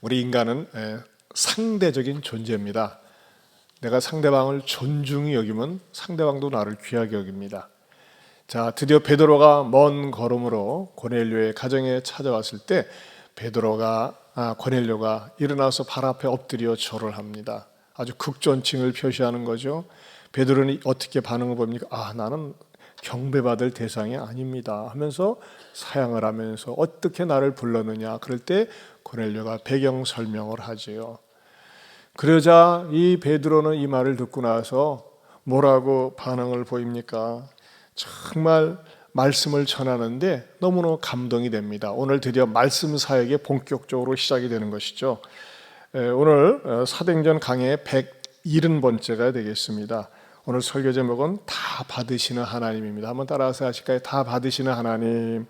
우리 인간은 상대적인 존재입니다. 내가 상대방을 존중히 여기면 상대방도 나를 귀하게 여깁니다. 자, 드디어 베드로가 먼 걸음으로 고넬료의 가정에 찾아왔을 때 고넬료가 일어나서 발 앞에 엎드려 절을 합니다. 아주 극존칭을 표시하는 거죠. 베드로는 어떻게 반응을 봅니까? 나는 경배받을 대상이 아닙니다 하면서 사양을 하면서 어떻게 나를 불렀느냐. 그럴 때 고넬료가 배경 설명을 하지요. 그러자 이 베드로는 이 말을 듣고 나서 뭐라고 반응을 보입니까? 정말 말씀을 전하는데 너무너무 감동이 됩니다. 오늘 드디어 말씀 사역이 본격적으로 시작이 되는 것이죠. 오늘 사도행전 강의 170번째가 되겠습니다. 오늘 설교 제목은 다 받으시는 하나님입니다. 한번 따라서 하실까요? 다 받으시는 하나님.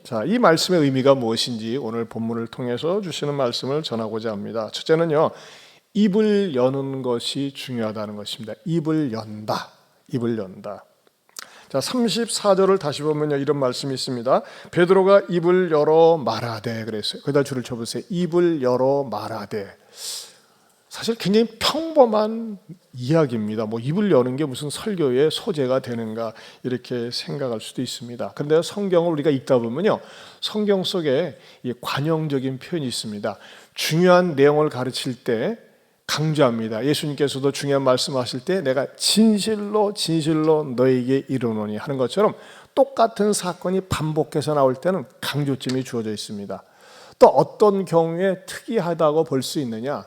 자, 이 말씀의 의미가 무엇인지 오늘 본문을 통해서 주시는 말씀을 전하고자 합니다. 첫째는요, 입을 여는 것이 중요하다는 것입니다. 입을 연다. 입을 연다. 자, 34절을 다시 보면요, 이런 말씀이 있습니다. 베드로가 입을 열어 말하되 그랬어요. 거기다 줄을 쳐보세요. 입을 열어 말하되. 사실 굉장히 평범한 이야기입니다. 입을 여는 게 무슨 설교의 소재가 되는가 이렇게 생각할 수도 있습니다. 그런데 성경을 우리가 읽다 보면요, 성경 속에 이 관용적인 표현이 있습니다. 중요한 내용을 가르칠 때 강조합니다. 예수님께서도 중요한 말씀하실 때 내가 진실로 너에게 이르노니 하는 것처럼 똑같은 사건이 반복해서 나올 때는 강조점이 주어져 있습니다. 또 어떤 경우에 특이하다고 볼 수 있느냐?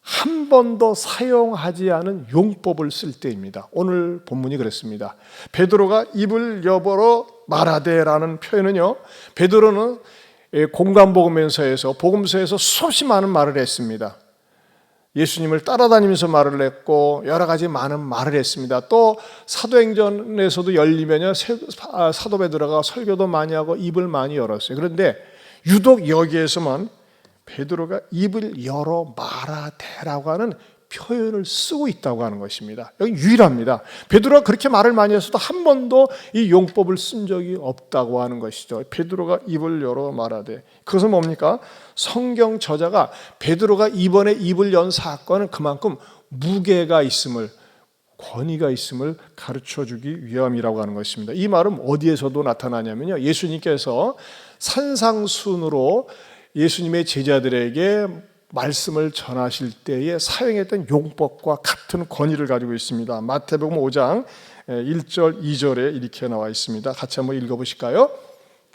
한 번도 사용하지 않은 용법을 쓸 때입니다. 오늘 본문이 그렇습니다. 베드로가 입을 여벌어 말하되라는 표현은요, 베드로는 공간복음서에서 복음서에서 수없이 많은 말을 했습니다. 예수님을 따라다니면서 말을 했고 여러 가지 많은 말을 했습니다. 또 사도행전에서도 열리면요, 사도 베드로가 설교도 많이 하고 입을 많이 열었어요. 그런데 유독 여기에서만 베드로가 입을 열어 말하되라고 하는 표현을 쓰고 있다고 하는 것입니다. 여기 유일합니다. 베드로가 그렇게 말을 많이 했어도 한 번도 이 용법을 쓴 적이 없다고 하는 것이죠. 베드로가 입을 열어 말하되. 그것은 뭡니까? 성경 저자가 베드로가 이번에 입을 연 사건은 그만큼 무게가 있음을, 권위가 있음을 가르쳐주기 위함이라고 하는 것입니다. 이 말은 어디에서도 나타나냐면요, 예수님께서 산상순으로 예수님의 제자들에게 말씀을 전하실 때에 사용했던 용법과 같은 권위를 가지고 있습니다. 마태복음 5장 1절 2절에 이렇게 나와 있습니다. 같이 한번 읽어보실까요?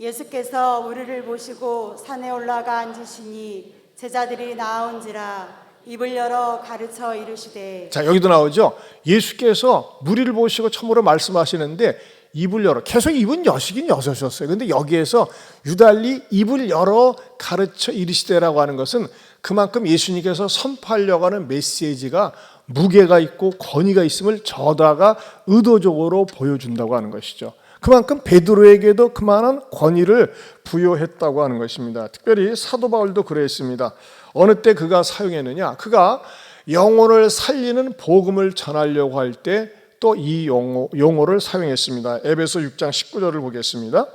예수께서 무리를 보시고 산에 올라가 앉으시니 제자들이 나온지라 입을 열어 가르쳐 이르시되. 자, 여기도 나오죠. 예수께서 무리를 보시고 처음으로 말씀하시는데 입을 열어, 계속 입은 여시긴 여섯이었어요. 그런데 여기에서 유달리 입을 열어 가르쳐 이르시되라고 하는 것은 그만큼 예수님께서 선포하려고 하는 메시지가 무게가 있고 권위가 있음을 저자가 의도적으로 보여준다고 하는 것이죠. 그만큼 베드로에게도 그만한 권위를 부여했다고 하는 것입니다. 특별히 사도 바울도 그랬습니다. 어느 때 그가 사용했느냐? 그가 영혼을 살리는 복음을 전하려고 할 때 또 이 용어를 사용했습니다. 에베소 6장 19절을 보겠습니다.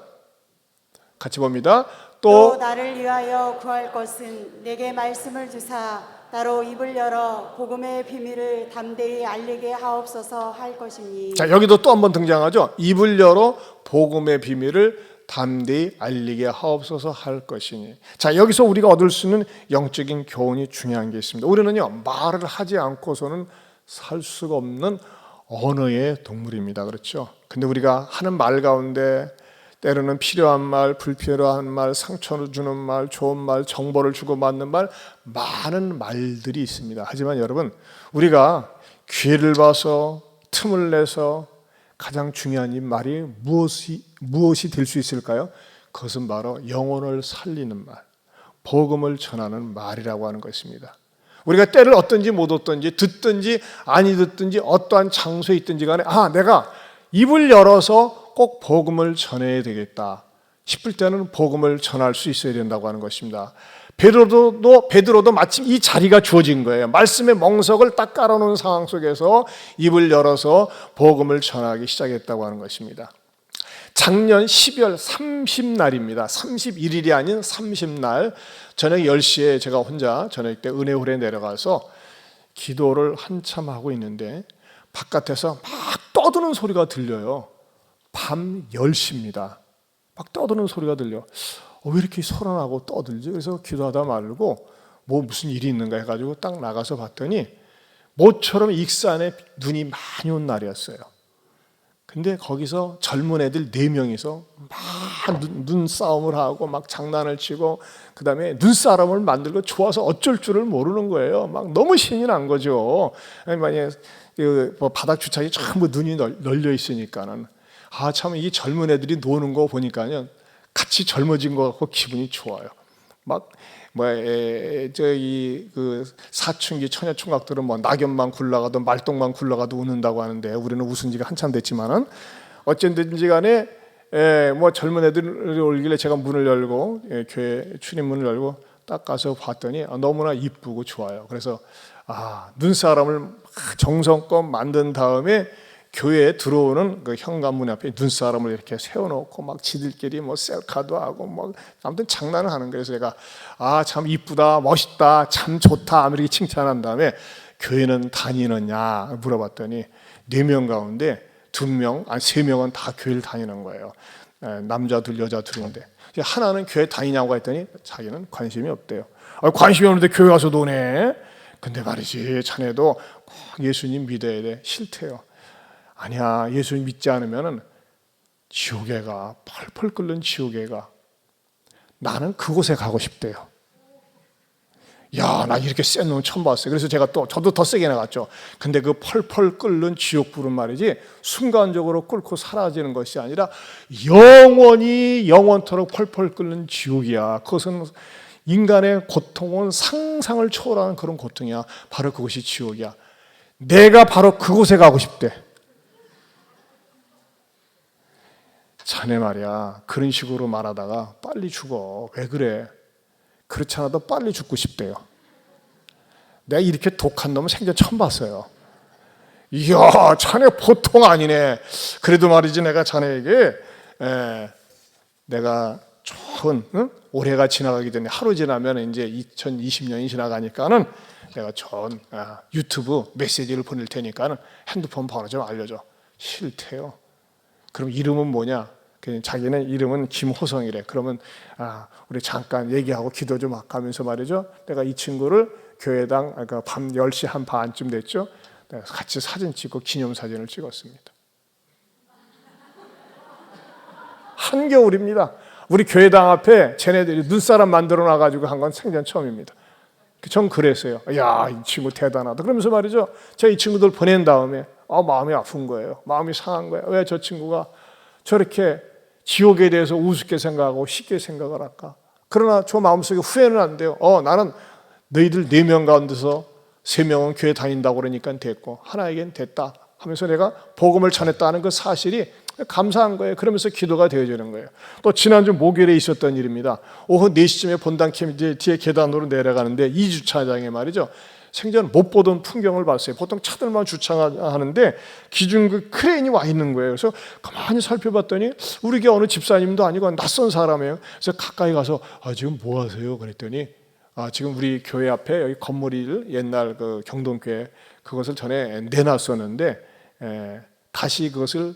같이 봅니다. 또 나를 위하여 구할 것은 내게 말씀을 주사 나로 입을 열어 복음의 비밀을 담대히 알리게 하옵소서 할 것이니. 자, 여기도 또 한번 등장하죠. 입을 열어 복음의 비밀을 담대히 알리게 하옵소서 할 것이니. 자, 여기서 우리가 얻을 수 있는 영적인 교훈이 중요한 게 있습니다. 우리는요, 말을 하지 않고서는 살 수가 없는 언어의 동물입니다. 그렇죠? 근데 우리가 하는 말 가운데 때로는 필요한 말, 불필요한 말, 상처를 주는 말, 좋은 말, 정보를 주고받는 말, 많은 말들이 있습니다. 하지만 여러분, 우리가 기회를 봐서 틈을 내서 가장 중요한 이 말이 무엇이 될 수 있을까요? 그것은 바로 영혼을 살리는 말, 복음을 전하는 말이라고 하는 것입니다. 우리가 때를 얻든지 못 얻든지 듣든지 아니 듣든지 어떠한 장소에 있든지 간에 내가 입을 열어서 꼭 복음을 전해야 되겠다 싶을 때는 복음을 전할 수 있어야 된다고 하는 것입니다. 베드로도 마침 이 자리가 주어진 거예요. 말씀의 멍석을 딱 깔아놓은 상황 속에서 입을 열어서 복음을 전하기 시작했다고 하는 것입니다. 작년 12월 30날입니다. 31일이 아닌 30날 저녁 10시에 제가 혼자 저녁 때 은혜홀에 내려가서 기도를 한참 하고 있는데 바깥에서 막 떠드는 소리가 들려요. 밤 10시입니다. 막 떠드는 소리가 들려. 왜 이렇게 소란하고 떠들지? 그래서 기도하다 말고 무슨 일이 있는가 해가지고 딱 나가서 봤더니 모처럼 익산에 눈이 많이 온 날이었어요. 근데 거기서 젊은 애들 4명이서 막 눈싸움을 하고 막 장난을 치고 그 다음에 눈사람을 만들고 좋아서 어쩔 줄을 모르는 거예요. 막 너무 신이 난 거죠. 만약에 바닥 주차장이 전부 눈이 널려 있으니까는 참 이 젊은 애들이 노는 거 보니까요 같이 젊어진 것 같고 기분이 좋아요. 막 저기 사춘기 처녀총각들은 낙엽만 굴러가도 말똥만 굴러가도 웃는다고 하는데 우리는 웃은 지가 한참 됐지만은 어쨌든지 간에 젊은 애들이 올길래 제가 문을 열고 교회 출입문을 열고 딱 가서 봤더니 너무나 이쁘고 좋아요. 그래서 눈사람을 정성껏 만든 다음에 교회에 들어오는 그 현관문 앞에 눈사람을 이렇게 세워놓고 막 지들끼리 셀카도 하고 아무튼 장난을 하는 거예요. 그래서 제가 참 이쁘다, 멋있다, 참 좋다 이렇게 칭찬한 다음에 교회는 다니느냐 물어봤더니 4명 가운데 3명은 다 교회를 다니는 거예요. 남자들 여자들인데 하나는 교회 다니냐고 했더니 자기는 관심이 없대요. 관심이 없는데 교회 와서 노네. 근데 말이지 자네도 꼭 예수님 믿어야 돼. 싫대요. 아니야, 예수님 믿지 않으면 지옥에 가. 펄펄 끓는 지옥에 가. 나는 그곳에 가고 싶대요. 나 이렇게 센 놈 처음 봤어요. 그래서 저도 더 세게 나갔죠. 근데 그 펄펄 끓는 지옥불은 말이지 순간적으로 끓고 사라지는 것이 아니라 영원토록 펄펄 끓는 지옥이야. 그것은 인간의 고통은 상상을 초월하는 그런 고통이야. 바로 그것이 지옥이야. 내가 바로 그곳에 가고 싶대. 자네 말이야 그런 식으로 말하다가 빨리 죽어. 왜 그래? 그렇지 않아도 빨리 죽고 싶대요. 내가 이렇게 독한 놈은 생전 처음 봤어요. 이야, 자네 보통 아니네. 그래도 말이지 내가 자네에게 내가 좋은 올해가 지나가기 전에 하루 지나면 이제 2020년이 지나가니까는 내가 좋은 유튜브 메시지를 보낼 테니까는 핸드폰 번호 좀 알려줘. 싫대요. 그럼 이름은 뭐냐? 자기는 이름은 김호성이래. 그러면 우리 잠깐 얘기하고 기도 좀 하면서 말이죠. 내가 이 친구를 교회당 밤 10시 한 반쯤 됐죠. 내가 같이 사진 찍고 기념사진을 찍었습니다. 한겨울입니다. 우리 교회당 앞에 쟤네들이 눈사람 만들어 놔가지고 한 건 생전 처음입니다. 전 그랬어요. 이 친구 대단하다. 그러면서 말이죠. 제가 이 친구들 보낸 다음에 마음이 아픈 거예요. 마음이 상한 거예요. 왜 저 친구가 저렇게 지옥에 대해서 우습게 생각하고 쉽게 생각을 할까? 그러나 저 마음속에 후회는 안 돼요. 나는 너희들 4명 가운데서 3명은 교회 다닌다고 그러니까 됐고 하나에겐 됐다 하면서 내가 복음을 전했다는 그 사실이 감사한 거예요. 그러면서 기도가 되어지는 거예요. 또 지난주 목요일에 있었던 일입니다. 오후 4시쯤에 본당 캠 뒤에 계단으로 내려가는데 2주차장에 말이죠. 생전 못 보던 풍경을 봤어요. 보통 차들만 주차하는데 기중그 크레인이 와 있는 거예요. 그래서 가만히 살펴봤더니 우리 교회 어느 집사님도 아니고 낯선 사람이에요. 그래서 가까이 가서 지금 뭐 하세요? 그랬더니 지금 우리 교회 앞에 여기 건물을 옛날 그 경동교회 그것을 전에 내놨었는데 다시 그것을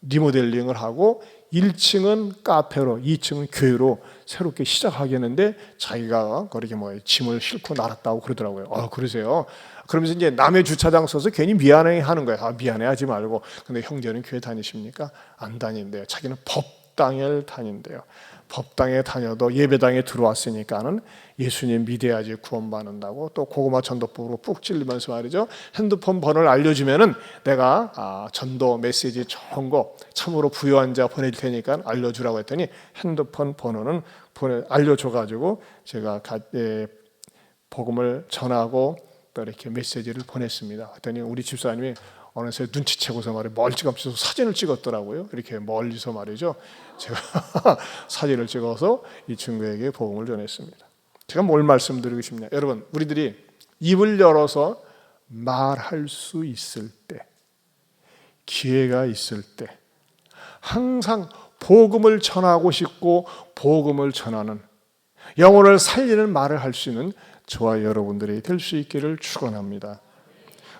리모델링을 하고 1층은 카페로 2층은 교회로 새롭게 시작하겠는데 자기가 그렇게 짐을 싣고 날았다고 그러더라고요. 그러세요? 그러면서 이제 남의 주차장 서서 괜히 미안해 하는 거예요. 미안해하지 말고. 근데 형제는 교회 다니십니까? 안 다닌대요. 자기는 법당에 다닌대요. 법당에 다녀도 예배당에 들어왔으니까는 예수님 믿어야지 구원받는다고 또 고구마 전도법으로 푹 찔리면서 말이죠. 핸드폰 번호를 알려주면은 내가 전도 메시지 좋은 거 참으로 부유한 자 보낼 테니까 알려주라고 했더니 핸드폰 번호는 알려줘가지고 제가 복음을 전하고 또 이렇게 메시지를 보냈습니다. 그랬더니 우리 집사님이 어느새 눈치채고서 멀찌감치 사진을 찍었더라고요. 이렇게 멀리서 말이죠. 제가 사진을 찍어서 이 친구에게 복음을 전했습니다. 제가 뭘 말씀드리고 싶냐? 여러분, 우리들이 입을 열어서 말할 수 있을 때, 기회가 있을 때 항상 복음을 전하고 싶고 복음을 전하는, 영혼을 살리는 말을 할 수 있는 저와 여러분들이 될 수 있기를 축원합니다.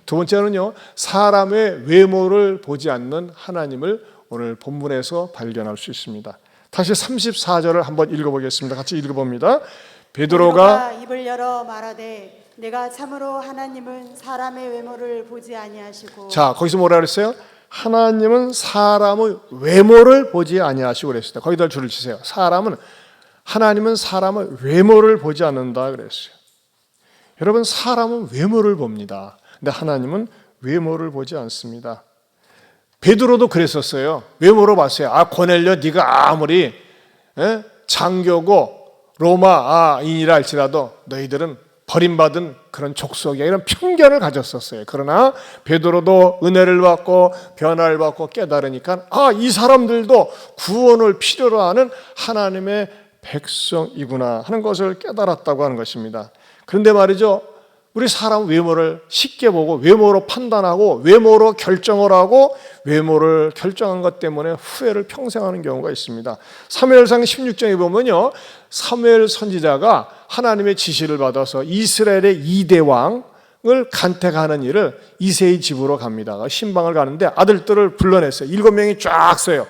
두 번째는요, 사람의 외모를 보지 않는 하나님을 오늘 본문에서 발견할 수 있습니다. 다시 34절을 한번 읽어보겠습니다. 같이 읽어봅니다. 베드로가 입을 열어 말하되 내가 참으로 하나님은 사람의 외모를 보지 아니하시고. 자, 거기서 뭐라 그랬어요? 하나님은 사람의 외모를 보지 아니하시고 그랬습니다. 거기다 줄을 치세요. 하나님은 사람의 외모를 보지 않는다 그랬어요. 여러분, 사람은 외모를 봅니다. 근데 하나님은 외모를 보지 않습니다. 베드로도 그랬었어요. 외모로 봤어요. 고넬료, 네가 아무리 장교고 로마인이라 할지라도 너희들은 버림받은 그런 족속이야, 이런 편견을 가졌었어요. 그러나 베드로도 은혜를 받고 변화를 받고 깨달으니까 이 사람들도 구원을 필요로 하는 하나님의 백성이구나 하는 것을 깨달았다고 하는 것입니다. 그런데 말이죠, 우리 사람 외모를 쉽게 보고 외모로 판단하고 외모로 결정을 하고 외모를 결정한 것 때문에 후회를 평생 하는 경우가 있습니다. 사무엘상 16장에 보면요, 사무엘 선지자가 하나님의 지시를 받아서 이스라엘의 2대 왕을 간택하는 일을 이새의 집으로 갑니다. 신방을 가는데 아들들을 불러냈어요. 7명이 쫙 서요.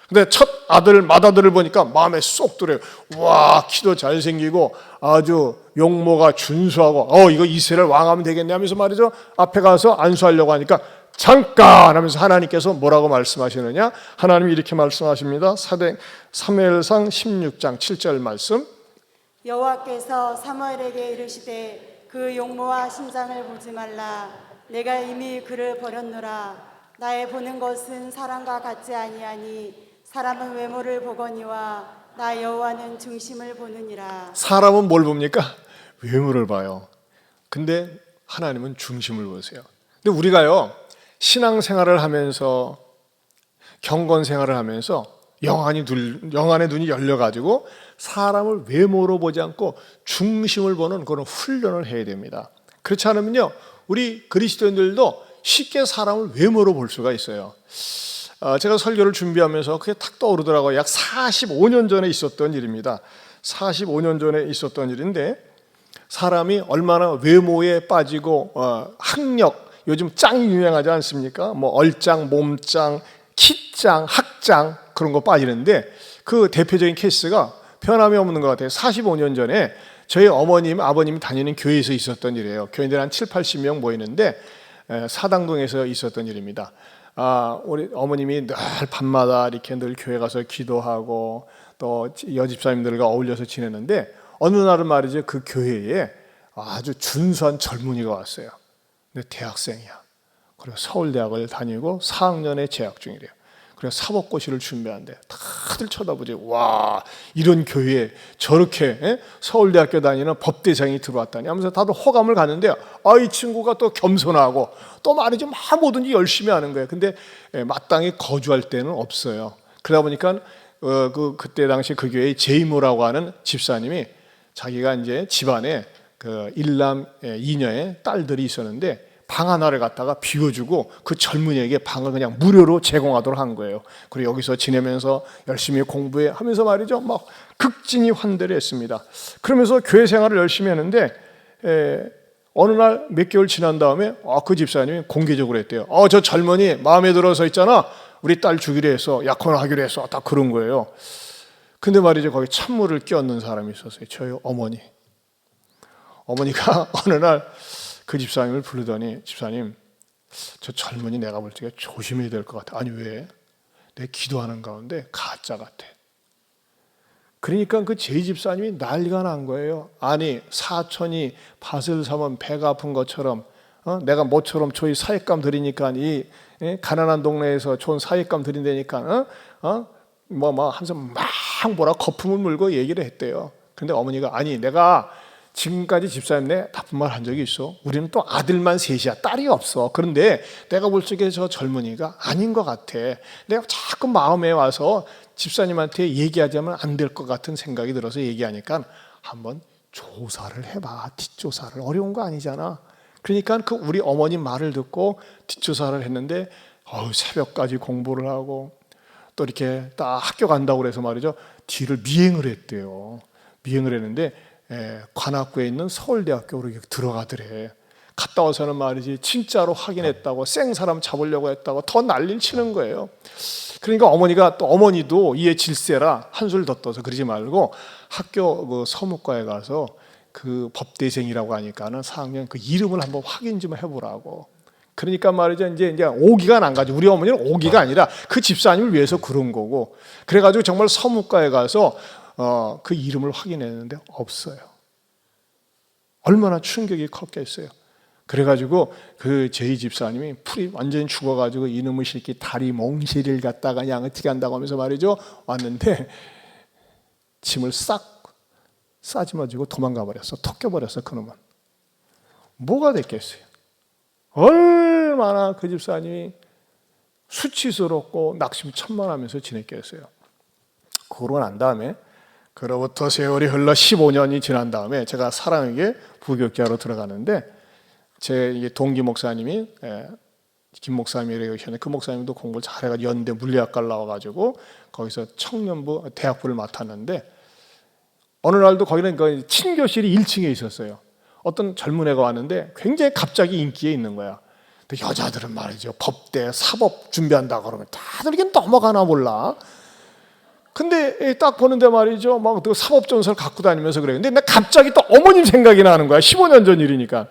근데 첫 아들, 맏아들을 보니까 마음에 쏙 들어요. 와, 키도 잘생기고 아주 용모가 준수하고 이거 이스라엘 왕하면 되겠네 하면서 말이죠, 앞에 가서 안수하려고 하니까 잠깐 하면서 하나님께서 뭐라고 말씀하시느냐, 하나님이 이렇게 말씀하십니다. 사무엘상 16장 7절 말씀. 여호와께서 사무엘에게 이르시되 그 용모와 심장을 보지 말라. 내가 이미 그를 버렸노라. 나의 보는 것은 사람과 같지 아니하니 사람은 외모를 보거니와 나 여호와는 중심을 보느니라. 사람은 뭘 봅니까? 외모를 봐요. 근데 하나님은 중심을 보세요. 근데 우리가요, 신앙생활을 하면서 경건 생활을 하면서 영안의 눈이 열려가지고 사람을 외모로 보지 않고 중심을 보는 그런 훈련을 해야 됩니다. 그렇지 않으면요, 우리 그리스도인들도 쉽게 사람을 외모로 볼 수가 있어요. 제가 설교를 준비하면서 그게 탁 떠오르더라고요. 약 45년 전에 있었던 일입니다. 45년 전에 있었던 일인데, 사람이 얼마나 외모에 빠지고 학력, 요즘 짱이 유행하지 않습니까? 뭐 얼짱, 몸짱, 키짱, 학짱 그런 거 빠지는데, 그 대표적인 케이스가 변함이 없는 것 같아요. 45년 전에 저희 어머님, 아버님이 다니는 교회에서 있었던 일이에요. 교인들 한 7, 80명 모이는데 사당동에서 있었던 일입니다. 우리 어머님이 늘 밤마다 이렇게 늘 교회 가서 기도하고 또 여집사님들과 어울려서 지내는데, 어느 날은 말이죠, 그 교회에 아주 준수한 젊은이가 왔어요. 근데 대학생이야. 그리고 서울대학을 다니고 4학년에 재학 중이래요. 그래서 사법고시를 준비한대. 다들 쳐다보지. 와, 이런 교회에 저렇게 서울대학교 다니는 법대생이 들어왔다니 하면서 다들 호감을 갖는데, 이 친구가 또 겸손하고 또 말이죠, 뭐든지 열심히 하는 거예요. 근데 마땅히 거주할 데는 없어요. 그러다 보니까 그때 당시 그 교회의 제이모라고 하는 집사님이 자기가 이제 집안에 그 일남 이녀의 딸들이 있었는데 방 하나를 갖다가 비워주고 그 젊은이에게 방을 그냥 무료로 제공하도록 한 거예요. 그리고 여기서 지내면서 열심히 공부해 하면서 말이죠, 막 극진히 환대를 했습니다. 그러면서 교회 생활을 열심히 했는데 어느 날 몇 개월 지난 다음에 그 집사님이 공개적으로 했대요. 저 젊은이 마음에 들어서 있잖아, 우리 딸 주기로 해서 약혼하기로 해서 딱 그런 거예요. 근데 말이죠, 거기 찬물을 끼얹는 사람이 있었어요. 저희 어머니가 어느 날 그 집사님을 부르더니, 집사님, 저 젊은이 내가 볼 적에 조심해야 될 것 같아. 아니 왜? 내 기도하는 가운데 가짜 같아. 그러니까 그 제 집사님이 난리가 난 거예요. 아니 사촌이 밭을 사면 배가 아픈 것처럼 내가 모처럼 저희 사익감 드리니까 이 가난한 동네에서 좋은 사익감 드린다니까 하면서 막 뭐라 거품을 물고 얘기를 했대요. 근데 어머니가 아니 내가 지금까지 집사님 내 나쁜 말 한 적이 있어? 우리는 또 아들만 셋이야, 딸이 없어. 그런데 내가 볼 적에 저 젊은이가 아닌 것 같아. 내가 자꾸 마음에 와서 집사님한테 얘기하자면 안 될 것 같은 생각이 들어서 얘기하니까 한번 조사를 해봐. 뒷조사를. 어려운 거 아니잖아. 그러니까 그 우리 어머님 말을 듣고 뒷조사를 했는데 새벽까지 공부를 하고 또 이렇게 딱 학교 간다고 그래서 말이죠, 뒤를 미행을 했대요. 미행을 했는데 관악구에 있는 서울대학교로 이렇게 들어가더래. 갔다 와서는 말이지 진짜로 확인했다고, 생사람 잡으려고 했다고 더 난리를 치는 거예요. 그러니까 어머니도 이에 질세라 한술 더 떠서 그러지 말고 학교 그 서무과에 가서 그 법대생이라고 하니까는 4학년 그 이름을 한번 확인 좀 해보라고. 그러니까 말이죠, 이제 오기가 난 거지. 우리 어머니는 오기가 아니라 그 집사님을 위해서 그런 거고. 그래가지고 정말 서무과에 가서 그 이름을 확인했는데 없어요. 얼마나 충격이 컸겠어요. 그래가지고 그 저희 집사님이 풀이 완전히 죽어가지고 이놈의 새끼 다리 몽실이를 갖다가 그냥 어떻게 한다고 하면서 말이죠, 왔는데 짐을 싹 싸지마지고 도망가 버렸어. 톡껴버렸어. 그놈은 뭐가 됐겠어요? 얼마나 그 집사님이 수치스럽고 낙심천만하면서 지냈겠어요. 그러고 난 다음에, 그로부터 세월이 흘러 15년이 지난 다음에 제가 사랑에게 부교육자로 들어가는데, 제 동기 목사님이 김 목사님이라고 계셨는데, 그 목사님도 공부를 잘해가지고 연대 물리학과를 나와가지고 거기서 청년부 대학부를 맡았는데, 어느 날도 거기는 그 친교실이 1층에 있었어요. 어떤 젊은 애가 왔는데 굉장히 갑자기 인기에 있는 거야. 근데 여자들은 말이죠, 법대 사법 준비한다 그러면 다들 이게 넘어가나 몰라. 근데 딱 보는데 말이죠, 막 그 사법전서를 갖고 다니면서 그래요. 근데 내가 갑자기 또 어머님 생각이 나는 거야. 15년 전 일이니까.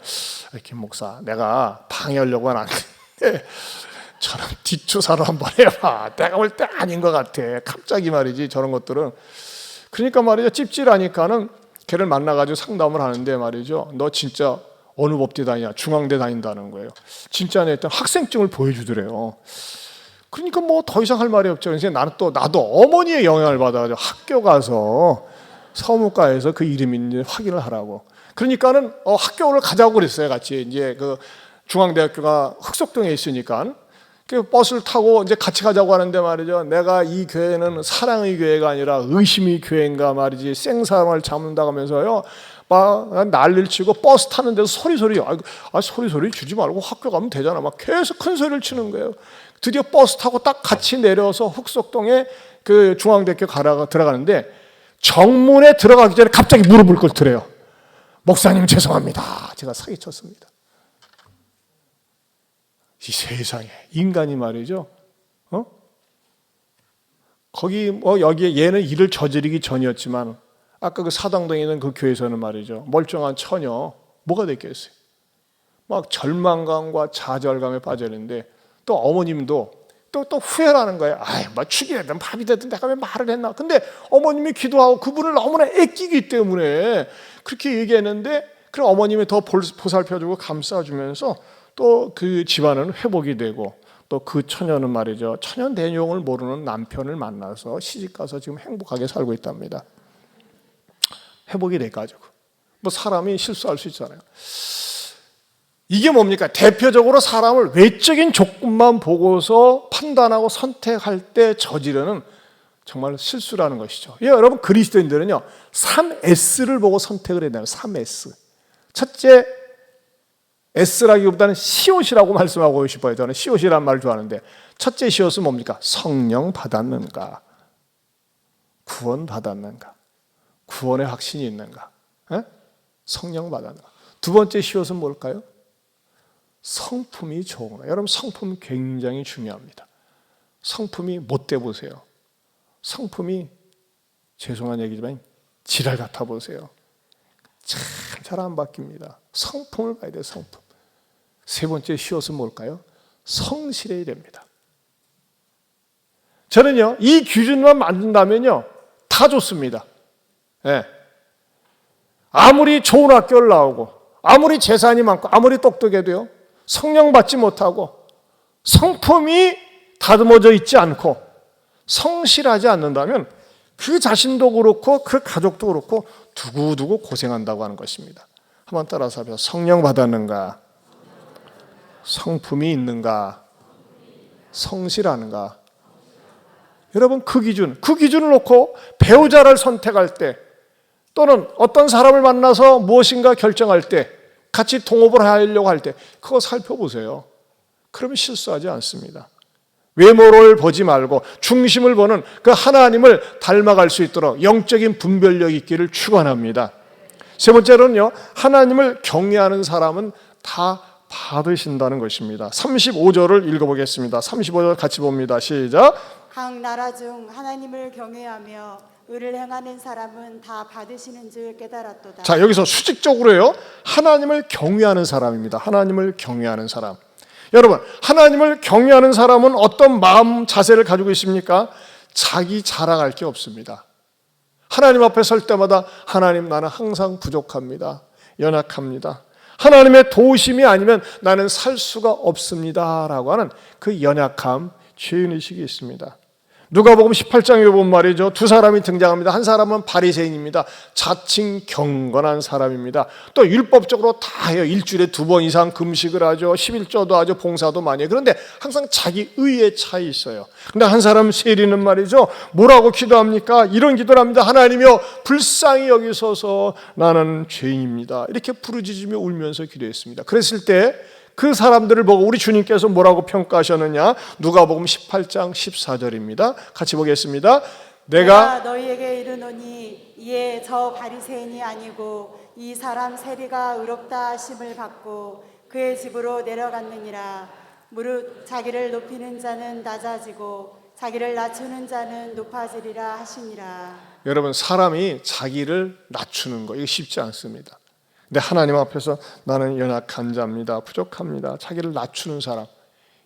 김 목사, 내가 방해하려고 는 아닌데 저런 뒷조사를 한번 해봐. 내가 볼 때 아닌 것 같아. 갑자기 말이지, 저런 것들은. 그러니까 말이죠, 찝찝하니까는 걔를 만나가지고 상담을 하는데 말이죠, 너 진짜 어느 법대 다니냐? 중앙대 다닌다는 거예요. 진짜 내 일단 학생증을 보여주더래요. 그러니까 뭐 더 이상 할 말이 없죠. 그래서 나도 어머니의 영향을 받아가지고 학교 가서 서무과에서 그 이름이 있는지 확인을 하라고. 그러니까는 학교를 가자고 그랬어요. 같이 이제 그 중앙대학교가 흑석동에 있으니까 그 버스를 타고 이제 같이 가자고 하는데 말이죠, 내가 이 교회는 사랑의 교회가 아니라 의심의 교회인가 말이지, 생사람을 잡는다고 하면서요 막 난리를 치고 버스 타는 데서 소리 소리 주지 말고 학교 가면 되잖아. 막 계속 큰 소리를 치는 거예요. 드디어 버스 타고 딱 같이 내려서 흑석동에 그 중앙대학교 들어가는데, 정문에 들어가기 전에 갑자기 무릎을 꿇더래요. 목사님 죄송합니다. 제가 사기쳤습니다. 이 세상에 인간이 말이죠, 거기 여기에 얘는 일을 저지르기 전이었지만 아까 그 사당동에 있는 그 교회에서는 말이죠, 멀쩡한 처녀 뭐가 됐겠어요? 막 절망감과 좌절감에 빠져 있는데, 또 어머님도 또 후회라는 거예요. 뭐 죽이 되든 밥이 되든 내가 왜 말을 했나. 근데 어머님이 기도하고 그분을 너무나 애끼기 때문에 그렇게 얘기했는데, 그럼 어머님이 더 보살펴주고 감싸주면서 또 그 집안은 회복이 되고, 또 그 처녀는 말이죠, 처녀 내용을 모르는 남편을 만나서 시집가서 지금 행복하게 살고 있답니다. 회복이 돼가지고. 뭐 사람이 실수할 수 있잖아요. 이게 뭡니까? 대표적으로 사람을 외적인 조건만 보고서 판단하고 선택할 때 저지르는 정말 실수라는 것이죠. 여러분, 그리스도인들은요 3S를 보고 선택을 해야 돼요. 3S. 첫째, S라기보다는 시옷이라고 말씀하고 싶어요. 저는 시옷이라는 말을 좋아하는데, 첫째 시옷은 뭡니까? 성령 받았는가? 구원 받았는가? 구원의 확신이 있는가? 성령 받았는가? 두 번째 시옷은 뭘까요? 성품이 좋은가? 여러분, 성품 굉장히 중요합니다. 성품이 못돼 보세요. 성품이, 죄송한 얘기지만 지랄 같아 보세요. 참 잘 안 바뀝니다. 성품을 봐야 돼요. 성품. 세 번째 시옷은 뭘까요? 성실해야 됩니다. 저는요 이 기준만 만든다면요 다 좋습니다. 아무리 좋은 학교를 나오고, 아무리 재산이 많고, 아무리 똑똑해도요 성령 받지 못하고 성품이 다듬어져 있지 않고 성실하지 않는다면 그 자신도 그렇고 그 가족도 그렇고 두고두고 고생한다고 하는 것입니다. 한번 따라서 해보세요. 성령 받았는가? 성품이 있는가? 성실한가? 여러분, 그 기준을 놓고 배우자를 선택할 때, 또는 어떤 사람을 만나서 무엇인가 결정할 때, 같이 동업을 하려고 할 때 그거 살펴보세요. 그러면 실수하지 않습니다. 외모를 보지 말고 중심을 보는 그 하나님을 닮아갈 수 있도록 영적인 분별력 있기를 축원합니다. 세 번째로는요, 하나님을 경외하는 사람은 다 받으신다는 것입니다. 35절을 읽어보겠습니다. 35절 같이 봅니다. 시작. 각 나라 중 하나님을 경외하며 의를 행하는 사람은 다 받으시는 줄 깨달았도다. 자, 여기서 수직적으로요, 하나님을 경외하는 사람입니다. 하나님을 경외하는 사람. 여러분, 하나님을 경외하는 사람은 어떤 마음 자세를 가지고 있습니까? 자기 자랑할 게 없습니다. 하나님 앞에 설 때마다 하나님, 나는 항상 부족합니다. 연약합니다. 하나님의 도우심이 아니면 나는 살 수가 없습니다 라고 하는 그 연약함, 죄인의식이 있습니다. 누가복음 18장에 보면 말이죠, 두 사람이 등장합니다. 한 사람은 바리새인입니다. 자칭 경건한 사람입니다. 또 율법적으로 다 해요. 일주일에 2번 이상 금식을 하죠. 11조도 하죠. 봉사도 많이 해요. 그런데 항상 자기 의에 차 있어요. 근데 한 사람 세리는 말이죠, 뭐라고 기도합니까? 이런 기도를 합니다. 하나님이여 불쌍히 여기소서, 나는 죄인입니다. 이렇게 부르짖으며 울면서 기도했습니다. 그랬을 때 그 사람들을 보고 우리 주님께서 뭐라고 평가하셨느냐? 누가복음 18장 14절입니다. 같이 보겠습니다. 내가 너희에게 이르노니 이에 저 바리새인이 아니고 이 사람 세리가 의롭다 하심을 받고 그의 집으로 내려갔느니라. 무릇 자기를 높이는 자는 낮아지고 자기를 낮추는 자는 높아지리라 하시니라. 여러분, 사람이 자기를 낮추는 거 이거 쉽지 않습니다. 근데 하나님 앞에서 나는 연약한 자입니다. 부족합니다. 자기를 낮추는 사람,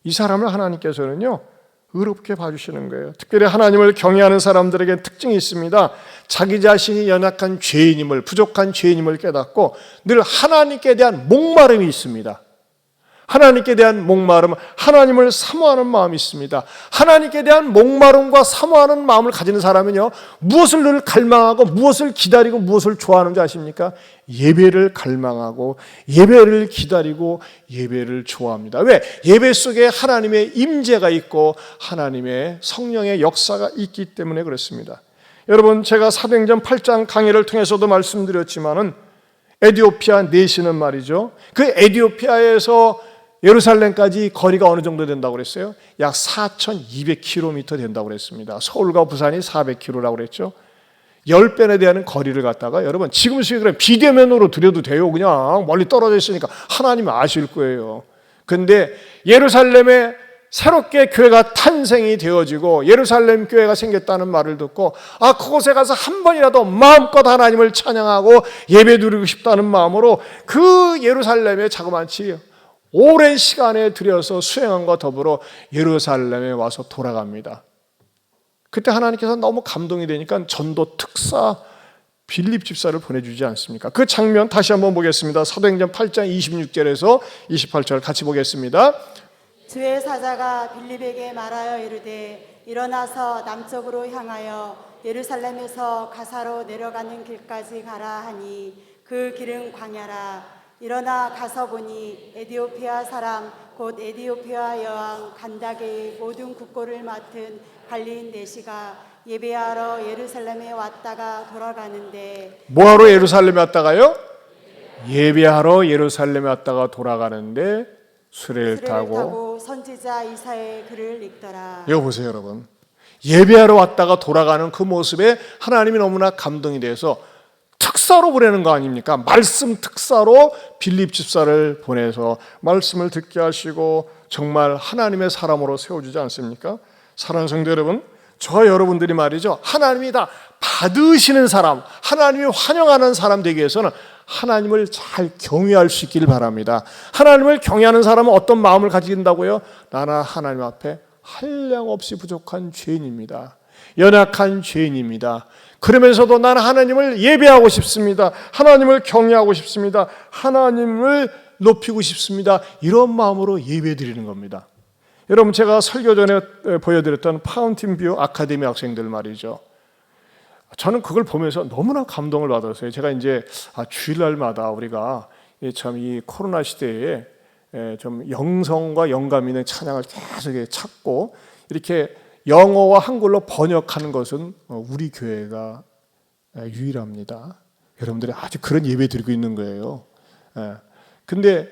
이 사람을 하나님께서는요 의롭게 봐주시는 거예요. 특별히 하나님을 경외하는 사람들에게 특징이 있습니다. 자기 자신이 연약한 죄인임을, 부족한 죄인임을 깨닫고 늘 하나님께 대한 목마름이 있습니다. 하나님께 대한 목마름, 하나님을 사모하는 마음이 있습니다. 하나님께 대한 목마름과 사모하는 마음을 가지는 사람은요, 무엇을 늘 갈망하고 무엇을 기다리고 무엇을 좋아하는지 아십니까? 예배를 갈망하고 예배를 기다리고 예배를 좋아합니다. 왜? 예배 속에 하나님의 임재가 있고 하나님의 성령의 역사가 있기 때문에 그렇습니다. 여러분, 제가 사도행전 8장 강해를 통해서도 말씀드렸지만은 에티오피아 내시는 말이죠, 그 에티오피아에서 예루살렘까지 거리가 어느 정도 된다고 그랬어요? 약 4,200km 된다고 그랬습니다. 서울과 부산이 400km라고 그랬죠. 10배에 대한 거리를 갖다가, 여러분 지금 시기에 비대면으로 드려도 돼요. 그냥 멀리 떨어져 있으니까 하나님은 아실 거예요. 근데 예루살렘에 새롭게 교회가 탄생이 되어지고 예루살렘 교회가 생겼다는 말을 듣고, 아, 그곳에 가서 한 번이라도 마음껏 하나님을 찬양하고 예배 드리고 싶다는 마음으로 그 예루살렘에 자그마치 오랜 시간에 들여서 수행함과 더불어 예루살렘에 와서 돌아갑니다. 그때 하나님께서 너무 감동이 되니까 전도 특사 빌립 집사를 보내주지 않습니까? 그 장면 다시 한번 보겠습니다. 사도행전 8장 26절에서 28절 같이 보겠습니다. 주의 사자가 빌립에게 말하여 이르되 일어나서 남쪽으로 향하여 예루살렘에서 가사로 내려가는 길까지 가라 하니 그 길은 광야라. 일어나 가서 보니 에티오피아 사람 곧 에티오피아 여왕 간다게의 모든 국고를 맡은 관리인 내시가 예배하러 예루살렘에 왔다가 돌아가는데, 뭐하러 예루살렘에 왔다가요? 예배하러 예루살렘에 왔다가 돌아가는데 수레를 타고 선지자 이사야의 글을 읽더라. 이거 보세요, 여러분. 예배하러 왔다가 돌아가는 그 모습에 하나님이 너무나 감동이 돼서 특사로 보내는 거 아닙니까? 말씀 특사로 빌립 집사를 보내서 말씀을 듣게 하시고 정말 하나님의 사람으로 세워주지 않습니까? 사랑하는 성도 여러분, 저와 여러분들이 말이죠, 하나님이 다 받으시는 사람, 하나님이 환영하는 사람 되기 위해서는 하나님을 잘 경외할 수 있기를 바랍니다. 하나님을 경외하는 사람은 어떤 마음을 가진다고요? 나는 하나님 앞에 한량없이 부족한 죄인입니다. 연약한 죄인입니다. 그러면서도 나는 하나님을 예배하고 싶습니다. 하나님을 경외하고 싶습니다. 하나님을 높이고 싶습니다. 이런 마음으로 예배드리는 겁니다. 여러분, 제가 설교 전에 보여드렸던 파운틴뷰 아카데미 학생들 말이죠, 저는 그걸 보면서 너무나 감동을 받았어요. 제가 이제 주일날마다 우리가 참 이 코로나 시대에 좀 영성과 영감 있는 찬양을 계속 찾고 이렇게 영어와 한글로 번역하는 것은 우리 교회가 유일합니다. 여러분들이 아주 그런 예배 드리고 있는 거예요. 근데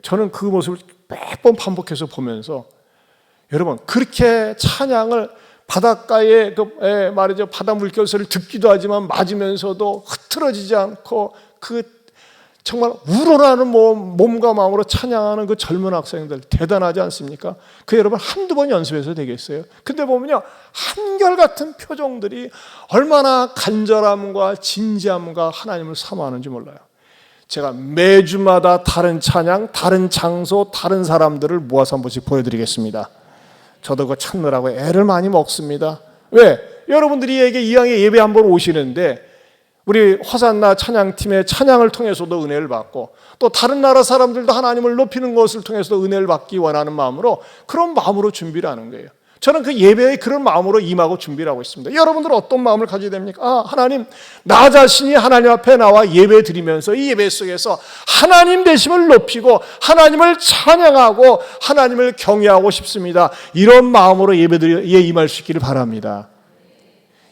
저는 그 모습을 몇 번 반복해서 보면서 여러분, 그렇게 찬양을 바닷가에 말이죠, 바다 물결소리를 듣기도 하지만 맞으면서도 흐트러지지 않고 정말 우러나는 몸과 마음으로 찬양하는 그 젊은 학생들 대단하지 않습니까? 여러분 한두 번 연습해서 되겠어요? 근데 보면요, 한결같은 표정들이 얼마나 간절함과 진지함과 하나님을 사모하는지 몰라요. 제가 매주마다 다른 찬양, 다른 장소, 다른 사람들을 모아서 한 번씩 보여드리겠습니다. 저도 그거 찾느라고 애를 많이 먹습니다. 왜? 여러분들이 이왕에 예배 한번 오시는데 우리 화산나 찬양팀의 찬양을 통해서도 은혜를 받고 또 다른 나라 사람들도 하나님을 높이는 것을 통해서도 은혜를 받기 원하는 마음으로 그런 마음으로 준비를 하는 거예요. 저는 그 예배에 그런 마음으로 임하고 준비를 하고 있습니다. 여러분들은 어떤 마음을 가져야 됩니까? 하나님, 나 자신이 하나님 앞에 나와 예배 드리면서 이 예배 속에서 하나님 되심을 높이고 하나님을 찬양하고 하나님을 경외하고 싶습니다. 이런 마음으로 예배에 임할 수 있기를 바랍니다.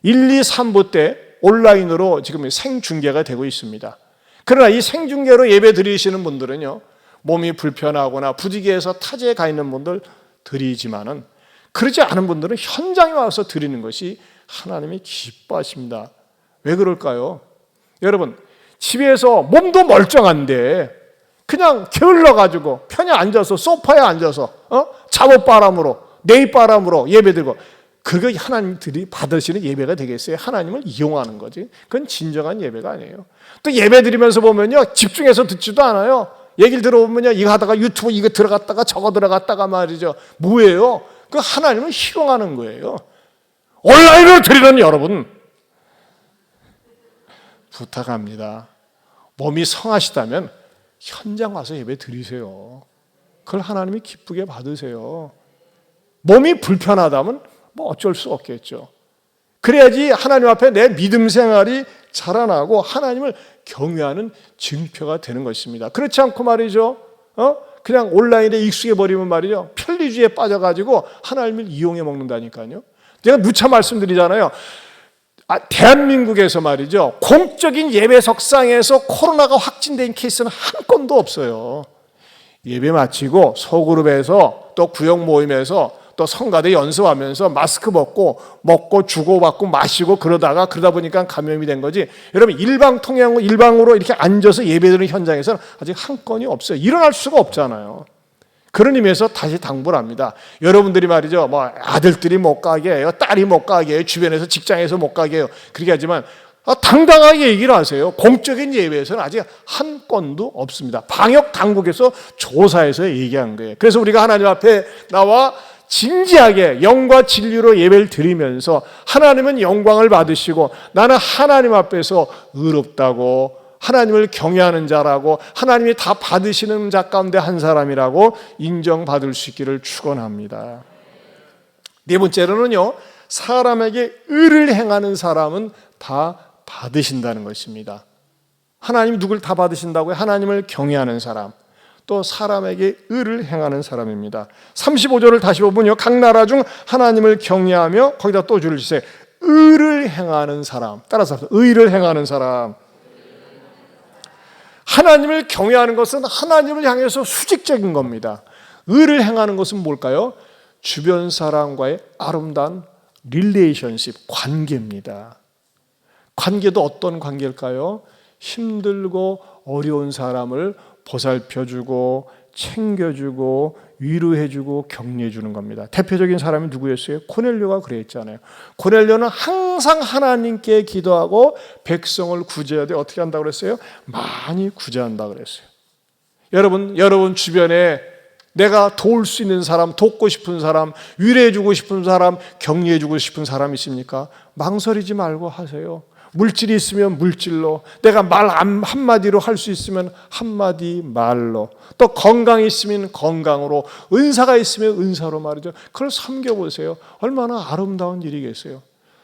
1, 2, 3부 때 온라인으로 지금 생중계가 되고 있습니다. 그러나 이 생중계로 예배 드리시는 분들은요, 몸이 불편하거나 부득이해서 타지에 가 있는 분들 드리지만은 그러지 않은 분들은 현장에 와서 드리는 것이 하나님이 기뻐하십니다. 왜 그럴까요? 여러분, 집에서 몸도 멀쩡한데 그냥 게을러가지고 편히 앉아서 소파에 앉아서 잠옷바람으로 내입바람으로 예배드리고 그거 하나님들이 받으시는 예배가 되겠어요? 하나님을 이용하는 거지. 그건 진정한 예배가 아니에요. 또 예배 드리면서 보면요, 집중해서 듣지도 않아요. 얘기를 들어보면요, 이거 하다가 유튜브 이거 들어갔다가 저거 들어갔다가 말이죠. 뭐예요? 그 하나님을 희롱하는 거예요. 온라인으로 드리는 여러분, 부탁합니다. 몸이 성하시다면 현장 와서 예배 드리세요. 그걸 하나님이 기쁘게 받으세요. 몸이 불편하다면 뭐 어쩔 수 없겠죠. 그래야지 하나님 앞에 내 믿음 생활이 자라나고 하나님을 경외하는 증표가 되는 것입니다. 그렇지 않고 말이죠, 그냥 온라인에 익숙해 버리면 말이죠, 편리주의에 빠져가지고 하나님을 이용해 먹는다니까요. 제가 누차 말씀드리잖아요. 대한민국에서 말이죠, 공적인 예배석상에서 코로나가 확진된 케이스는 한 건도 없어요. 예배 마치고 소그룹에서 또 구역 모임에서 또 성가대 연습하면서 마스크 벗고 먹고 주고받고 마시고 그러다 보니까 감염이 된 거지. 여러분, 일방으로 이렇게 앉아서 예배드리는 현장에서는 아직 한 건이 없어요. 일어날 수가 없잖아요. 그런 의미에서 다시 당부를 합니다. 여러분들이 말이죠, 아들들이 못 가게 해요, 딸이 못 가게 해요, 주변에서 직장에서 못 가게 해요. 그렇게 하지만 당당하게 얘기를 하세요. 공적인 예배에서는 아직 한 건도 없습니다. 방역 당국에서 조사해서 얘기한 거예요. 그래서 우리가 하나님 앞에 나와 진지하게 영과 진리로 예배를 드리면서 하나님은 영광을 받으시고 나는 하나님 앞에서 의롭다고, 하나님을 경외하는 자라고, 하나님이 다 받으시는 자 가운데 한 사람이라고 인정받을 수 있기를 축원합니다. 네 번째로는요, 사람에게 의를 행하는 사람은 다 받으신다는 것입니다. 하나님이 누굴 다 받으신다고요? 하나님을 경외하는 사람, 또 사람에게 의를 행하는 사람입니다. 35절을 다시 보면요, 각 나라 중 하나님을 경외하며, 거기다 또 줄을 주세요. 의를 행하는 사람. 따라서 의를 행하는 사람. 하나님을 경외하는 것은 하나님을 향해서 수직적인 겁니다. 의를 행하는 것은 뭘까요? 주변 사람과의 아름다운 릴레이션십, 관계입니다. 관계도 어떤 관계일까요? 힘들고 어려운 사람을 보살펴주고 챙겨주고 위로해주고 격려해주는 겁니다. 대표적인 사람이 누구였어요? 코넬료가 그랬잖아요. 코넬료는 항상 하나님께 기도하고 백성을 구제해야 돼. 어떻게 한다고 그랬어요? 많이 구제한다고 그랬어요. 여러분 주변에 내가 도울 수 있는 사람, 돕고 싶은 사람, 위로해주고 싶은 사람, 격려해주고 싶은 사람 있습니까? 망설이지 말고 하세요. 물질이 있으면 물질로, 내가 말 한마디로 할 수 있으면 한마디 말로, 또 건강이 있으면 건강으로, 은사가 있으면 은사로 말이죠. 그걸 섬겨보세요. 얼마나 아름다운 일이겠어요.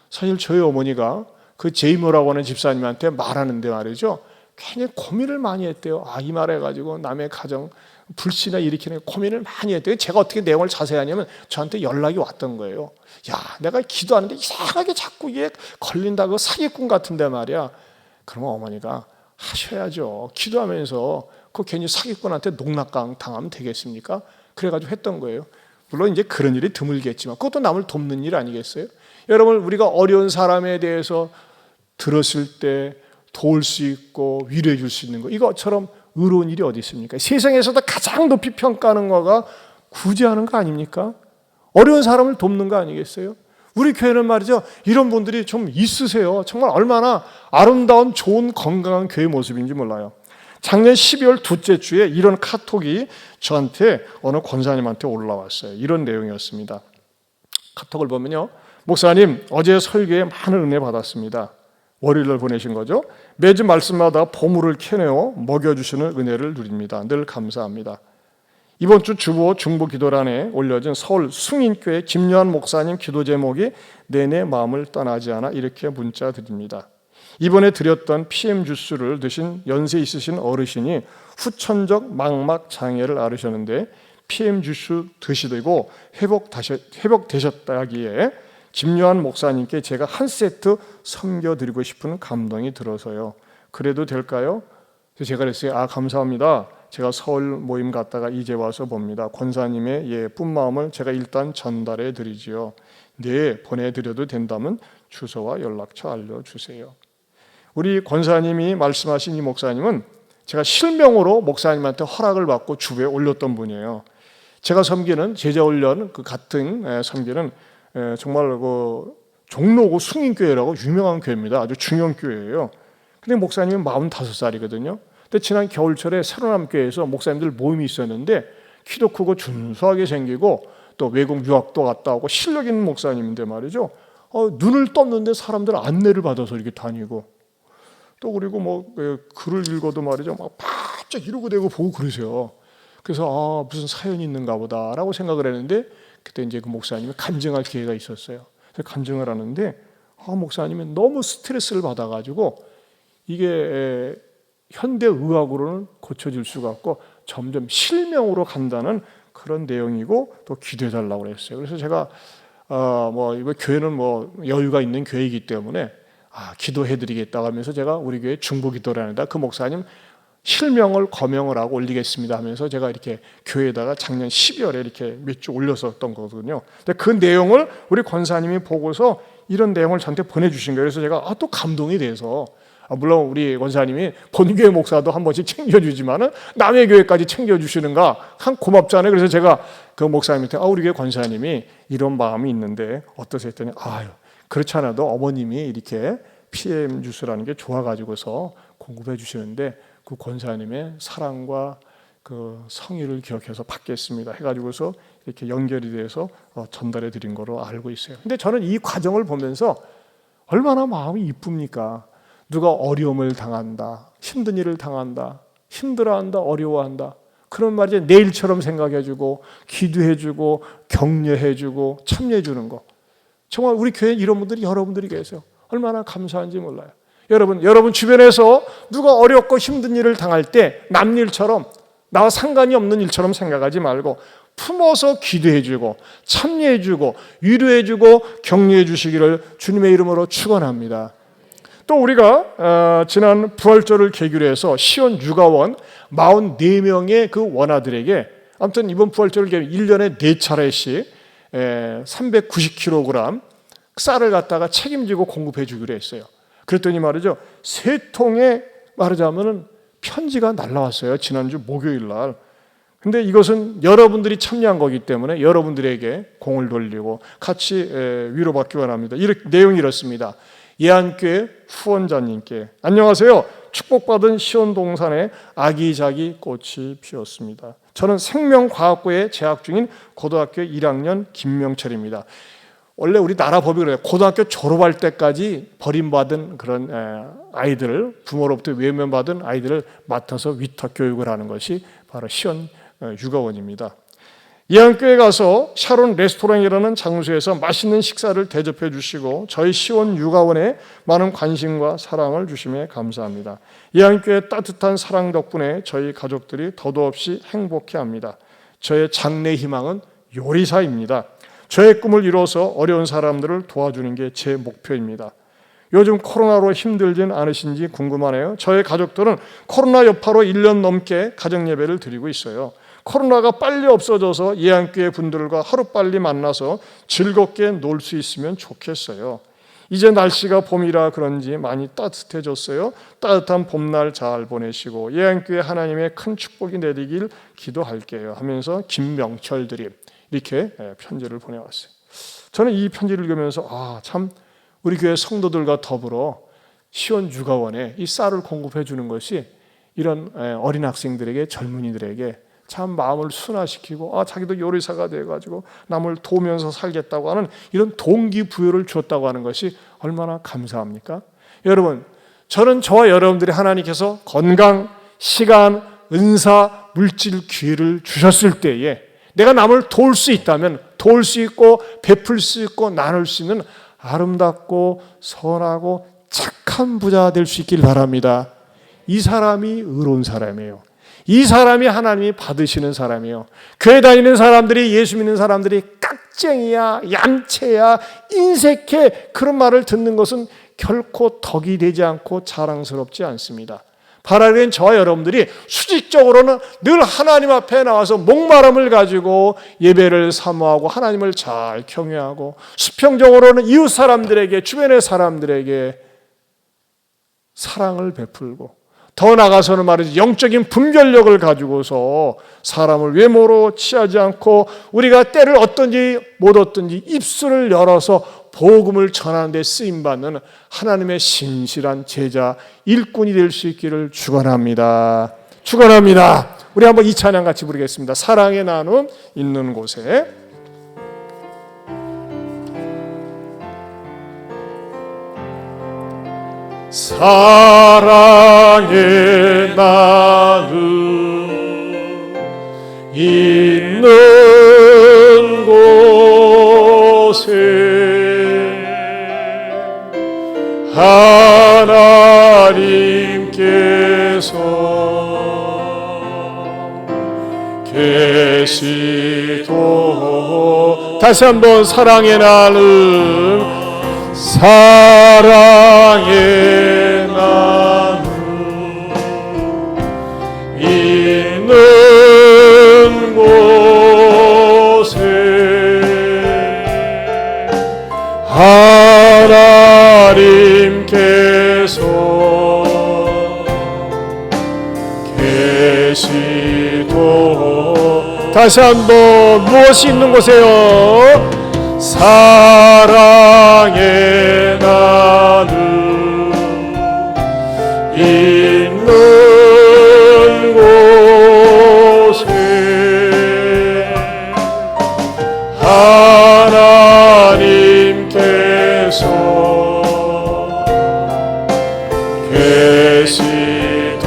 사실 저희 어머니가 그 제이모라고 하는 집사님한테 말하는데 말이죠, 괜히 고민을 많이 했대요. 이 말 해가지고 남의 가정 불신을 일으키는 고민을 많이 했대요. 제가 어떻게 내용을 자세히 하냐면 저한테 연락이 왔던 거예요. 야, 내가 기도하는데 이상하게 자꾸 이게 걸린다고, 사기꾼 같은데 말이야. 그러면 어머니가 하셔야죠. 기도하면서 그 괜히 사기꾼한테 농락당 당하면 되겠습니까? 그래가지고 했던 거예요. 물론 이제 그런 일이 드물겠지만 그것도 남을 돕는 일 아니겠어요? 여러분, 우리가 어려운 사람에 대해서 들었을 때 도울 수 있고 위로해 줄 수 있는 거, 이것처럼 의로운 일이 어디 있습니까? 세상에서도 가장 높이 평가하는 거가 구제하는 거 아닙니까? 어려운 사람을 돕는 거 아니겠어요? 우리 교회는 말이죠, 이런 분들이 좀 있으세요. 정말 얼마나 아름다운 좋은 건강한 교회 모습인지 몰라요. 작년 12월 둘째 주에 이런 카톡이 저한테 어느 권사님한테 올라왔어요. 이런 내용이었습니다. 카톡을 보면요, 목사님, 어제 설교에 많은 은혜 받았습니다. 월요일날 보내신 거죠. 매주 말씀마다 보물을 캐내어 먹여주시는 은혜를 누립니다. 늘 감사합니다. 이번 주 주보 중보 기도란에 올려진 서울 숭인교회 김요한 목사님 기도 제목이 내내 마음을 떠나지 않아, 이렇게 문자 드립니다. 이번에 드렸던 PM 주스를 드신 연세 있으신 어르신이 후천적 망막 장애를 앓으셨는데 PM 주스 드시고 회복되셨다기에 김요한 목사님께 제가 한 세트 섬겨드리고 싶은 감동이 들어서요. 그래도 될까요? 그래서 제가 그랬어요. 감사합니다. 제가 서울 모임 갔다가 이제 와서 봅니다. 권사님의 예쁜 마음을 제가 일단 전달해 드리지요. 네, 보내드려도 된다면 주소와 연락처 알려주세요. 우리 권사님이 말씀하신 이 목사님은 제가 실명으로 목사님한테 허락을 받고 주부에 올렸던 분이에요. 제가 섬기는 제자훈련 그 같은 섬기는 정말 그 종로구 숭인교회라고 유명한 교회입니다. 아주 중요한 교회예요. 근데 목사님이 45살이거든요. 근데 지난 겨울철에 새로남교회에서 목사님들 모임이 있었는데 키도 크고 준수하게 생기고 또 외국 유학도 갔다 오고 실력 있는 목사님인데 말이죠. 눈을 떴는데 사람들 안내를 받아서 이렇게 다니고 또 그리고 뭐 글을 읽어도 말이죠. 막 바짝 이러고 대고 보고 그러세요. 그래서 무슨 사연이 있는가 보다라고 생각을 했는데 그때 이제 그 목사님이 간증할 기회가 있었어요. 그래서 간증을 하는데 목사님이 너무 스트레스를 받아가지고 이게 현대 의학으로는 고쳐질 수가 없고 점점 실명으로 간다는 그런 내용이고 또 기도해달라고 그랬어요. 그래서 제가 이거 교회는 여유가 있는 교회이기 때문에 기도해드리겠다고 하면서 제가 우리 교회 중보기도란에다 그 목사님 실명을 거명을 하고 올리겠습니다 하면서 제가 이렇게 교회에다가 작년 12월에 이렇게 몇 주 올렸었던 거거든요. 근데 그 내용을 우리 권사님이 보고서 이런 내용을 저한테 보내주신 거예요. 그래서 제가 또 감동이 돼서 물론 우리 권사님이 본교회 목사도 한 번씩 챙겨주지만은 남의 교회까지 챙겨주시는가 참 고맙잖아요. 그래서 제가 그 목사님한테 우리 교회 권사님이 이런 마음이 있는데 어떠세요 했더니 그렇지 않아도 어머님이 이렇게 PM 주스라는 게 좋아가지고서 공급해 주시는데 그 권사님의 사랑과 그 성의를 기억해서 받겠습니다 해가지고서 이렇게 연결이 돼서 전달해 드린 거로 알고 있어요. 근데 저는 이 과정을 보면서 얼마나 마음이 이쁩니까? 누가 어려움을 당한다, 힘든 일을 당한다, 힘들어한다, 어려워한다, 그런 말이죠. 내일처럼 생각해주고 기도해주고 격려해주고 참여해주는 거. 정말 우리 교회에 이런 분들이 여러분들이 계세요. 얼마나 감사한지 몰라요. 여러분 주변에서 누가 어렵고 힘든 일을 당할 때 남 일처럼, 나와 상관이 없는 일처럼 생각하지 말고 품어서 기도해주고 참여해주고 위로해주고 격려해주시기를 주님의 이름으로 축원합니다. 또 우리가 지난 부활절을 계기로 해서 시온 육아원 44명의 그 원아들에게 아무튼 이번 부활절을 계기로 1년에 4차례씩 390kg 쌀을 갖다가 책임지고 공급해 주기로 했어요. 그랬더니 말이죠, 3통에 말하자면 편지가 날라왔어요. 지난주 목요일 날. 근데 이것은 여러분들이 참여한 거기 때문에 여러분들에게 공을 돌리고 같이 위로받기 원합니다. 내용이 이렇습니다. 예안교회 후원자님께 안녕하세요. 축복받은 시온동산에 아기자기 꽃이 피었습니다. 저는 생명과학고에 재학 중인 고등학교 1학년 김명철입니다. 원래 우리 나라 법이 그래요. 고등학교 졸업할 때까지 버림받은 그런 아이들을, 부모로부터 외면받은 아이들을 맡아서 위탁 교육을 하는 것이 바로 시온 육아원입니다. 예안교회 가서 샤론 레스토랑이라는 장소에서 맛있는 식사를 대접해 주시고 저희 시온 육아원에 많은 관심과 사랑을 주심에 감사합니다. 예안교회 따뜻한 사랑 덕분에 저희 가족들이 더더없이 행복해합니다. 저의 장래 희망은 요리사입니다. 저의 꿈을 이뤄서 어려운 사람들을 도와주는 게 제 목표입니다. 요즘 코로나로 힘들진 않으신지 궁금하네요. 저의 가족들은 코로나 여파로 1년 넘게 가정예배를 드리고 있어요. 코로나가 빨리 없어져서 예안교회 분들과 하루빨리 만나서 즐겁게 놀 수 있으면 좋겠어요. 이제 날씨가 봄이라 그런지 많이 따뜻해졌어요. 따뜻한 봄날 잘 보내시고 예안교회 하나님의 큰 축복이 내리길 기도할게요 하면서 김명철들이 이렇게 편지를 보내왔어요. 저는 이 편지를 읽으면서 참 우리 교회 성도들과 더불어 시원육아원에 이 쌀을 공급해 주는 것이 이런 어린 학생들에게, 젊은이들에게 참 마음을 순화시키고 자기도 요리사가 돼가지고 남을 도우면서 살겠다고 하는 이런 동기부여를 주었다고 하는 것이 얼마나 감사합니까? 여러분, 저는 저와 여러분들이 하나님께서 건강, 시간, 은사, 물질 기회를 주셨을 때에 내가 남을 도울 수 있다면 도울 수 있고 베풀 수 있고 나눌 수 있는 아름답고 선하고 착한 부자 될 수 있길 바랍니다. 이 사람이 의로운 사람이에요. 이 사람이 하나님이 받으시는 사람이에요. 교회 다니는 사람들이, 예수 믿는 사람들이 깍쟁이야, 얌체야, 인색해, 그런 말을 듣는 것은 결코 덕이 되지 않고 자랑스럽지 않습니다. 바라기엔 저와 여러분들이 수직적으로는 늘 하나님 앞에 나와서 목마름을 가지고 예배를 사모하고 하나님을 잘 경외하고, 수평적으로는 이웃 사람들에게, 주변의 사람들에게 사랑을 베풀고, 더 나아가서는 말이죠, 영적인 분별력을 가지고서 사람을 외모로 취하지 않고 우리가 때를 얻든지 못 얻든지 입술을 열어서 복음을 전하는 데 쓰임받는 하나님의 신실한 제자, 일꾼이 될 수 있기를 축원합니다. 축원합니다. 우리 한번 이 찬양 같이 부르겠습니다. 사랑의 나눔 있는 곳에. 사랑의 나눔 있는 곳에 하나님께서 계시도. 다시 한번 사랑의 나눔, 사랑의 나눔 있는 곳에 하나님께서 계시도. 다시 한번 무엇이 있는 곳에요? 사랑의 나눔 있는 곳에 하나님께서 계시도.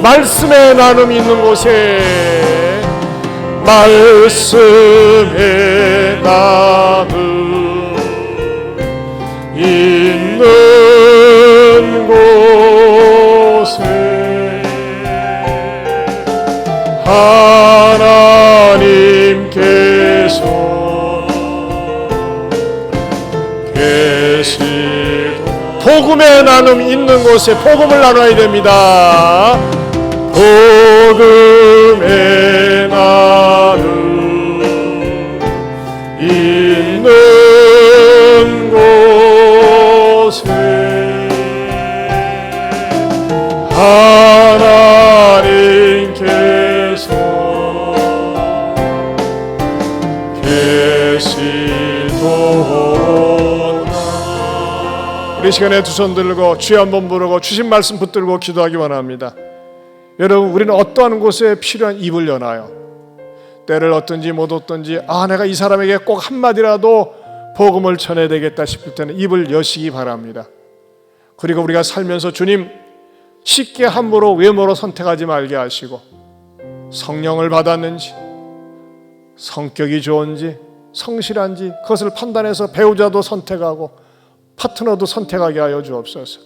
말씀의 나눔 있는 곳에, 말씀의 나눔 있는 곳에 하나님께서 계시도. 복음의 나눔 있는 곳에 복음을 나눠야 됩니다. 복음의 나눔 있는 곳에 하나님께서 계시도다. 우리 시간에 두 손 들고 주여 한번 부르고 주신 말씀 붙들고 기도하기 원합니다. 여러분, 우리는 어떠한 곳에 필요한 입을 여나요? 때를 얻든지 못 얻든지 내가 이 사람에게 꼭 한마디라도 복음을 전해야 되겠다 싶을 때는 입을 여시기 바랍니다. 그리고 우리가 살면서 주님, 쉽게 함부로 외모로 선택하지 말게 하시고, 성령을 받았는지, 성격이 좋은지, 성실한지 그것을 판단해서 배우자도 선택하고 파트너도 선택하게 하여 주옵소서.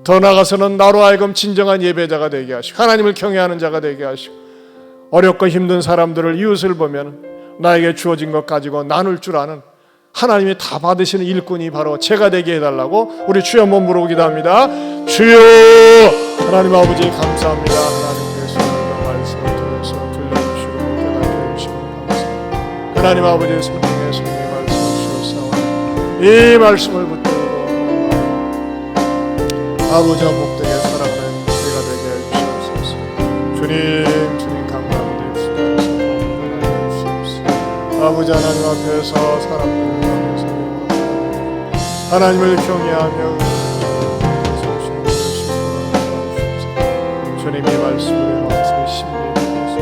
더 나아가서는 나로 하여금 진정한 예배자가 되게 하시고 하나님을 경외하는 자가 되게 하시고, 어렵고 힘든 사람들을, 이웃을 보면 나에게 주어진 것 가지고 나눌 줄 아는 하나님이 다 받으시는 일꾼이 바로 제가 되게 해달라고 우리 주여 한번 부르고 기도합니다. 주여, 하나님 아버지 감사합니다. 하나님께서 말씀을 통해서 하나님 아버지의 성령의 성령의 말씀을 주셨사오니 이 말씀을 붙들고 아버지와 복되게 살아가는 저희가 되게 해주시옵소서. 주님 강가운데 주시옵소서. 아버지 하나님 앞에서 사람들을 향해서 하나님을 경외하며 주님의 말씀에 심리해 주셔서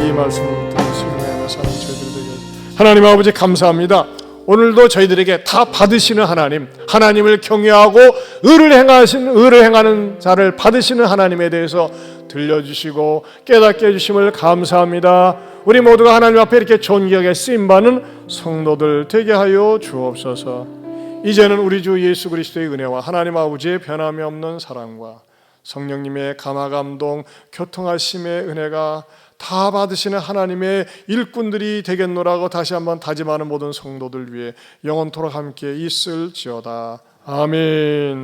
이 말씀을 듣는 순간에 사는 저희들 되게 하나님 아버지 감사합니다. 오늘도 저희들에게 다 받으시는 하나님, 하나님을 경외하고 의를 행하는 자를 받으시는 하나님에 대해서 들려주시고 깨닫게 해주심을 감사합니다. 우리 모두가 하나님 앞에 이렇게 존귀하게 쓰임받는 성도들 되게 하여 주옵소서. 이제는 우리 주 예수 그리스도의 은혜와 하나님 아버지의 변함이 없는 사랑과 성령님의 감화감동 교통하심의 은혜가 다 받으시는 하나님의 일꾼들이 되겠노라고 다시 한번 다짐하는 모든 성도들 위해 영원토록 함께 있을지어다. 아멘.